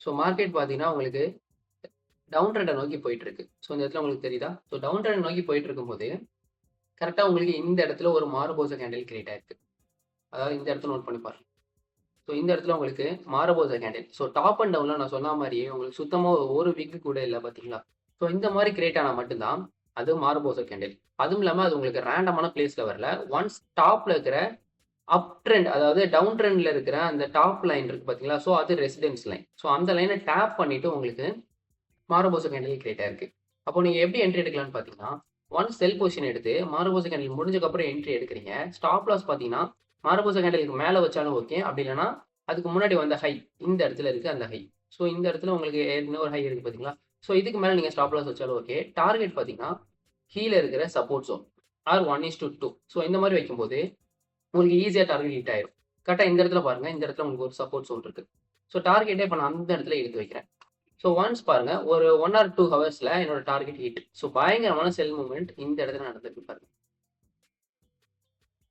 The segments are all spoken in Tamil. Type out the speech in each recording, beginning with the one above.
ஸோ மார்க்கெட் பார்த்தீங்கன்னா உங்களுக்கு டவுன் ட்ரெண்ட நோக்கி போயிட்டு இருக்கு. ஸோ இந்த இடத்துல உங்களுக்கு தெரியுதா? ஸோ டவுன் ட்ரெண்ட் நோக்கி போயிட்டு இருக்கும்போது, கரெக்ட்டா உங்களுக்கு இந்த இடத்துல ஒரு மாறுபோச கேண்டில் கிரியேட் ஆயிருக்கு. அதாவது இந்த இடத்த நோட் பண்ணி பாருங்க. ஸோ இந்த இடத்துல உங்களுக்கு மாறுபோச கேண்டில். ஸோ டாப் அண்ட் டவுன்ல நான் சொன்ன மாரியே உங்களுக்கு சுத்தமா ஒரு விக் கூட இல்ல பார்த்தீங்களா? ஸோ இந்த மாரி கிரியேட் ஆனா மட்டும் தான் அது மாறுபோச கேண்டில். அதுவும் இல்லாம அது உங்களுக்கு ரேண்டமான பிளேஸ்ல வரல. ஒன்ஸ் டாப்ல இருக்கிற அப் ட்ரெண்ட் அதாவது டவுன் ட்ரெண்ட்ல இருக்கிற அந்த டாப் லைன் இருக்கு பார்த்தீங்களா? ஸோ அது ரெசிடென்ஸ் லைன். ஸோ அந்த லைன டேப் பண்ணிட்டு உங்களுக்கு மாறுபோச கேண்டில் கிரியேட் ஆயிருக்கு. அப்போ நீங்க எப்படி என்ட்ரி எடுக்கலாம்னு பார்த்தீங்கன்னா, ஒன்ஸ் செல் பொசிஷன் எடுத்து மாறுபோச கேண்டில் முடிஞ்சதுக்கப்புறம் என்ட்ரி எடுக்கிறீங்க. ஸ்டாப் லாஸ் பார்த்தீங்கன்னா, மாறுபோச கேண்டிலுக்கு மேல வச்சாலும் ஓகே. அப்படி இல்லன்னா, அதுக்கு முன்னாடி வந்த ஹை இந்த இடத்துல இருக்கு அந்த ஹை. ஸோ இந்த இடத்துல உங்களுக்கு ஏற்கனவே ஒரு ஹை இருக்கு பார்த்தீங்களா? ஸோ இதுக்கு மேல நீங்க ஸ்டாப் லாஸ் வச்சாலும் ஓகே. டார்கெட் பார்த்தீங்கன்னா, கீழ இருக்கிற சப்போர்ட் ஜோன் ஆர் 1:2. ஸோ இந்த மாரி வைக்கும்போது, உங்களுக்கு ஈஸியா டார்கெட் ஹிட் ஆயிரும். கரெக்ட்டா இந்த இடத்துல பாருங்க. இந்த இடத்துல உங்களுக்கு ஒரு சப்போர்ட் ஜோன் இருக்கு. ஸோ டார்கெட்டே இப்ப நான் அந்த இடத்துல எடுத்து வைக்கிறேன். ஸோ ஒன்ஸ் பாருங்க, ஒரு 1 ஆர் 2 ஹவர்ஸ்ல என்னோட டார்கெட் ஹிட். ஸோ பயங்கரமான செல் மூவ்மெண்ட் இந்த இடத்துல நடந்திருக்கு பாருங்க.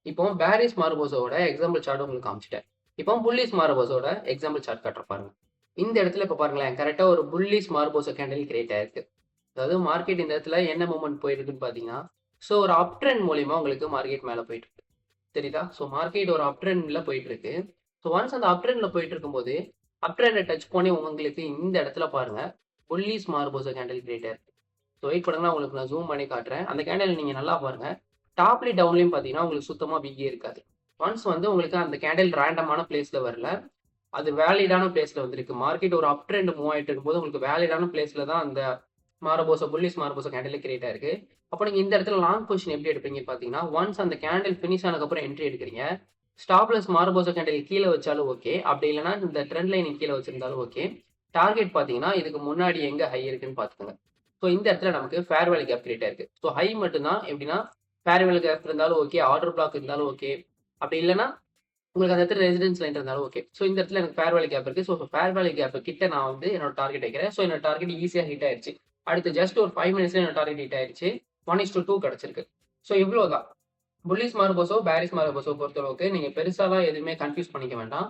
இப்போ பேரிஸ் மார்போஸோட எக்ஸாம்பிள் சார்ட் உங்களுக்கு காமிச்சுட்டேன். இப்போ புல்லிஷ் மார்போஸோட எக்ஸாம்பிள் சார்ட் காட்டுறேன் பாருங்க. இந்த இடத்துல இப்ப பாருங்களேன், கரெக்ட்டா ஒரு புல்லிஷ் மார்போஸோ கேண்டில் கிரியேட் ஆயிருக்கு. அதாவது மார்க்கெட் இந்த இடத்துல என்ன மூவ்மெண்ட் போயிருக்குன்னு பார்த்தீங்கன்னா, ஸோ ஒரு அப் ட்ரெண்ட் மூலியமா உங்களுக்கு மார்க்கெட் மேல போயிட்டு இருக்கு. தெரியுதா? ஸோ மார்க்கெட் ஒரு அப் ட்ரெண்ட்ல போயிட்டு இருக்கு. ஸோ ஒன்ஸ் அந்த அப் ட்ரெண்ட்ல போயிட்டு இருக்கும்போது, அப் ட்ரெண்ட டச் பண்ணி உங்களுக்கு இந்த இடத்துல பாருங்க, புல்லிஷ் மார்போஸோ கேண்டில் கிரியேட் ஆயிருக்கு. ஸோ வெயிட் பண்ணுங்க, உங்களுக்கு நான் ஜூம் பண்ணி காட்டுறேன். அந்த கேண்டில் நீங்க நல்லா பாருங்க. டாப்லயும் டவுன்லயும் பார்த்தீங்கன்னா, உங்களுக்கு சுத்தமா பிக்கே இருக்காது. ஒன்ஸ் வந்து உங்களுக்கு அந்த கேண்டில் ரேண்டமான பிளேஸ்ல வரல. அது வேலிடான பிளேஸ்ல வந்திருக்கு. மார்க்கெட் ஒரு அப் ட்ரெண்ட் மூவ் ஆயிட்டு இருக்கும்போது, உங்களுக்கு வேலிடான பிளேஸ்ல தான் அந்த மாரபோசா, புல்லிஷ் மாரபோசா கேண்டிலே கிரியேட் ஆயிருக்கு. அப்ப நீங்க இந்த இடத்துல லாங் பொசிஷன் எப்படி எடுப்பீங்கன்னு பார்த்தீங்கன்னா, ஒன்ஸ் அந்த கேண்டில் ஃபினிஷ் ஆனதுக்கப்புறம் என்ட்ரி எடுக்கிறீங்க. ஸ்டாப் லாஸ் மாரபோசா கேண்டில் கீழ வச்சாலும் ஓகே. அப்படி இல்லன்னா இந்த ட்ரெண்ட் லைன் கீழ வச்சிருந்தாலும் ஓகே. டார்கெட் பார்த்தீங்கன்னா, இதுக்கு முன்னாடி எங்க ஹை இருக்குன்னு பார்த்துக்கோங்க. ஸோ இந்த இடத்துல நமக்கு ஃபேர் வேல்யூ கேப் கிரியேட் ஆயிருக்கு. ஸோ ஹை மட்டும் தான் எப்படின்னா, ஃபேர் வேல்யூ கேப் இருந்தாலும் ஓகே, ஆர்டர் பிளாக் இருந்தாலும் ஓகே. அப்படி இல்லன்னா, உங்களுக்கு அந்த இடத்துல ரெசிடென்ஸ் லைன் இருந்தாலும் ஓகே. ஸோ இந்த இடத்துல எனக்கு ஃபேர் வேல்யூ கேப் இருக்கு. ஸோ ஃபேர் வேல்யூ கேப் கிட்ட நான் வந்து என்னோட டார்கெட் வைக்கிறேன். ஸோ என்னோட டார்கெட் ஈஸியா ஹிட் ஆயிருச்சு. அடுத்து ஜஸ்ட் ஒரு 5 மினிட்ஸ்ல என்னோட டார்கெட் ஹிட் ஆயிருச்சு. 1:2 கிடைச்சிருக்கு. ஸோ இவ்வளோதான். புல்லிஷ் மார்போஸோ, பேரிஷ் மார்போஸோ பொறுத்தளவுக்கு நீங்க பெருசாலாம் எதுவுமே கன்ஃப்யூஸ் பண்ணிக்க வேண்டாம்.